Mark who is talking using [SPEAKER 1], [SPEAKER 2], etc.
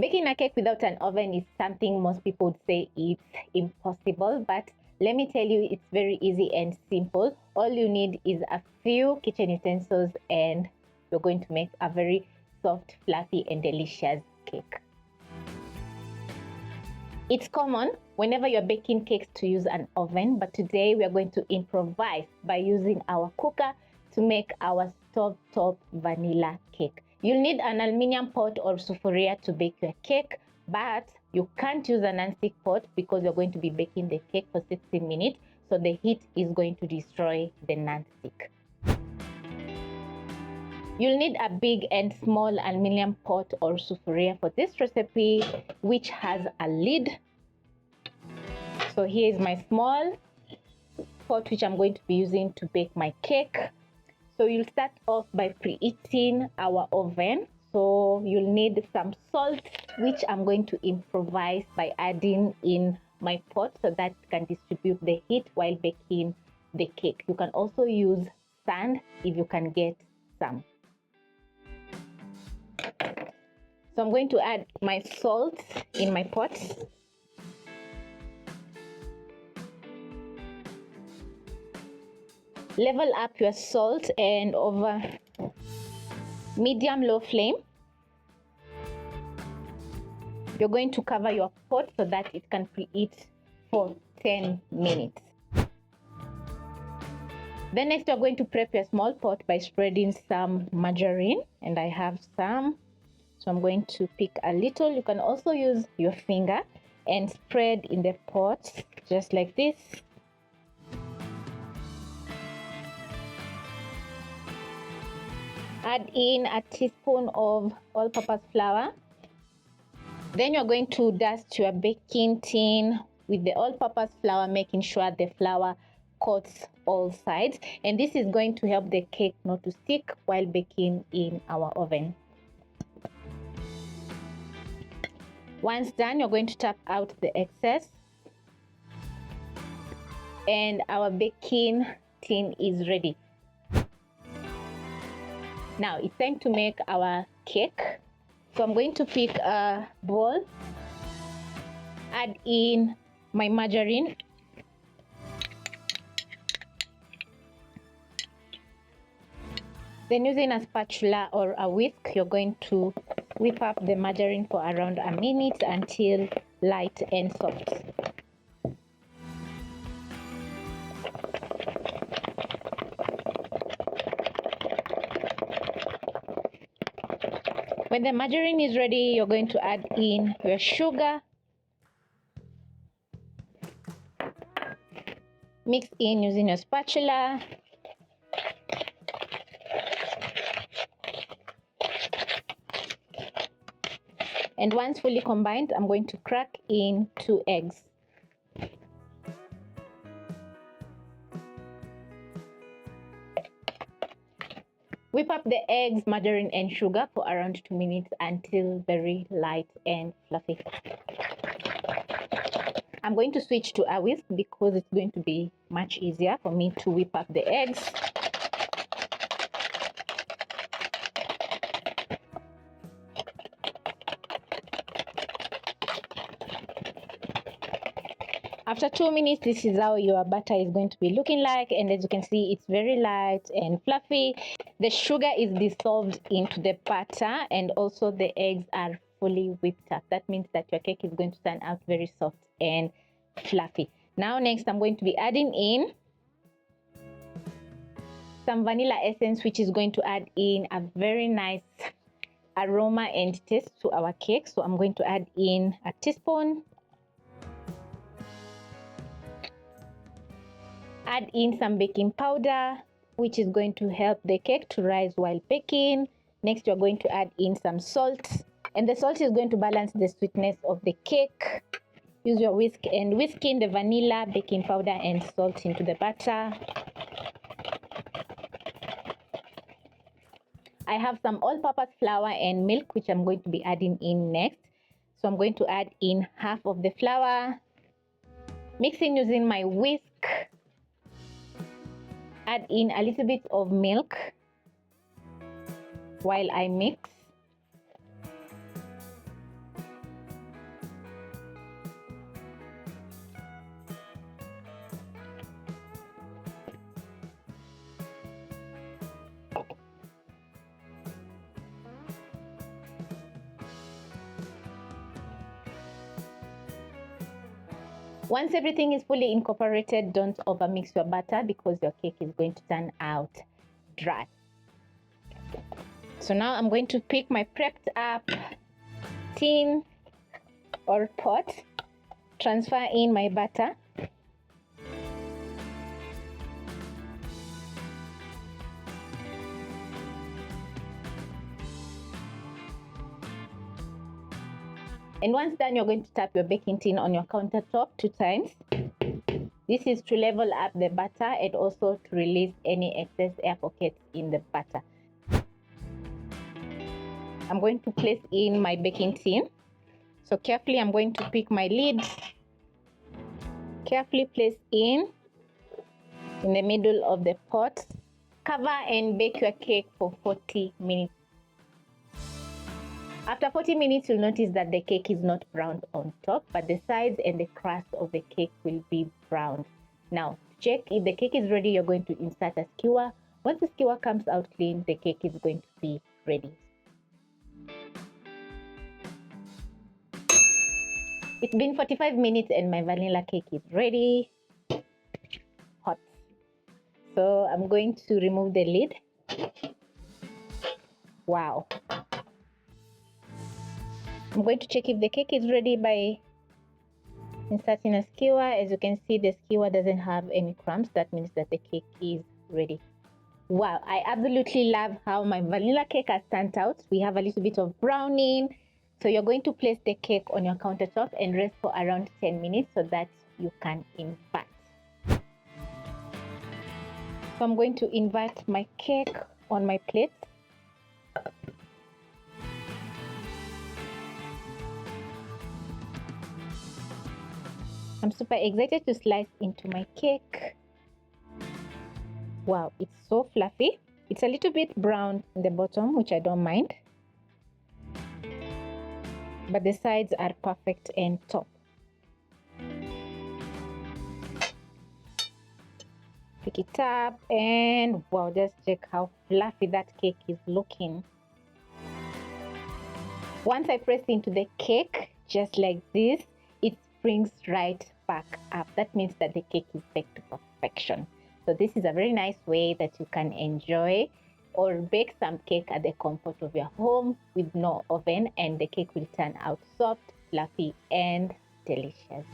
[SPEAKER 1] Baking a cake without an oven is something most people would say it's impossible, but let me tell you, it's very easy and simple. All you need is a few kitchen utensils and you're going to make a very soft, fluffy and delicious cake. It's common whenever you're baking cakes to use an oven, but today we are going to improvise by using our cooker to make our stovetop vanilla cake. You'll need an aluminium pot or sufuria to bake your cake, but you can't use a non-stick pot because you're going to be baking the cake for 60 minutes, so the heat is going to destroy the non-stick. You'll need a big and small aluminium pot or sufuria for this recipe, which has a lid. So here is my small pot which I'm going to be using to bake my cake. So you'll start off by preheating our oven. So you'll need some salt, which I'm going to improvise by adding in my pot so that it can distribute the heat while baking the cake. You can also use sand if you can get some. So I'm going to add my salt in my pot. Level up your salt and over medium-low flame. You're going to cover your pot so that it can preheat for 10 minutes. Then next you're going to prep your small pot by spreading some margarine, and I have some. So I'm going to pick a little. You can also use your finger and spread in the pot just like this. Add in a teaspoon of all-purpose flour. Then you're going to dust your baking tin with the all-purpose flour, making sure the flour coats all sides. And this is going to help the cake not to stick while baking in our oven. Once done, you're going to tap out the excess. And our baking tin is ready. Now it's time to make our cake. So I'm going to pick a bowl, add in my margarine, then using a spatula or a whisk, you're going to whip up the margarine for around a minute until light and soft. When the margarine is ready, you're going to add in your sugar. Mix in using your spatula. And once fully combined, I'm going to crack in 2 eggs. Whip up the eggs, margarine and sugar for around 2 minutes until very light and fluffy. I'm going to switch to a whisk because it's going to be much easier for me to whip up the eggs. After 2 minutes, this is how your batter is going to be looking like, and as you can see, it's very light and fluffy. The sugar is dissolved into the batter and also the eggs are fully whipped up. That means that your cake is going to turn out very soft and fluffy. Now next, I'm going to be adding in some vanilla essence, which is going to add in a very nice aroma and taste to our cake. So I'm going to add in a teaspoon. Add in some baking powder, which is going to help the cake to rise while baking. Next, you're going to add in some salt, and the salt is going to balance the sweetness of the cake. Use your whisk and whisk in the vanilla, baking powder and salt into the batter. I have some all-purpose flour and milk, which I'm going to be adding in next. So I'm going to add in half of the flour, mixing using my whisk. Add in a little bit of milk while I mix. Once everything is fully incorporated, don't overmix your batter because your cake is going to turn out dry. So now I'm going to pick my prepped up tin or pot, transfer in my batter. And once done, you're going to tap your baking tin on your countertop 2 times. This is to level up the batter and also to release any excess air pockets in the batter. I'm going to place in my baking tin. So carefully, I'm going to pick my lid. Carefully place in the middle of the pot. Cover and bake your cake for 40 minutes. After 40 minutes, you'll notice that the cake is not browned on top, but the sides and the crust of the cake will be browned. Now, check if the cake is ready, you're going to insert a skewer. Once the skewer comes out clean, the cake is going to be ready. It's been 45 minutes and my vanilla cake is ready. Hot. So I'm going to remove the lid. Wow. I'm going to check if the cake is ready by inserting a skewer. As you can see, the skewer doesn't have any crumbs. That means that the cake is ready. Wow, I absolutely love how my vanilla cake has turned out. We have a little bit of browning. So you're going to place the cake on your countertop and rest for around 10 minutes so that you can invert. So I'm going to invert my cake on my plate. I'm super excited to slice into my cake. Wow, it's so fluffy. It's a little bit brown in the bottom, which I don't mind. But the sides are perfect and top. Pick it up and wow, just check how fluffy that cake is looking. Once I press into the cake, just like this, it springs right back up. That means that the cake is baked to perfection. So this is a very nice way that you can enjoy or bake some cake at the comfort of your home with no oven, and the cake will turn out soft, fluffy, and delicious.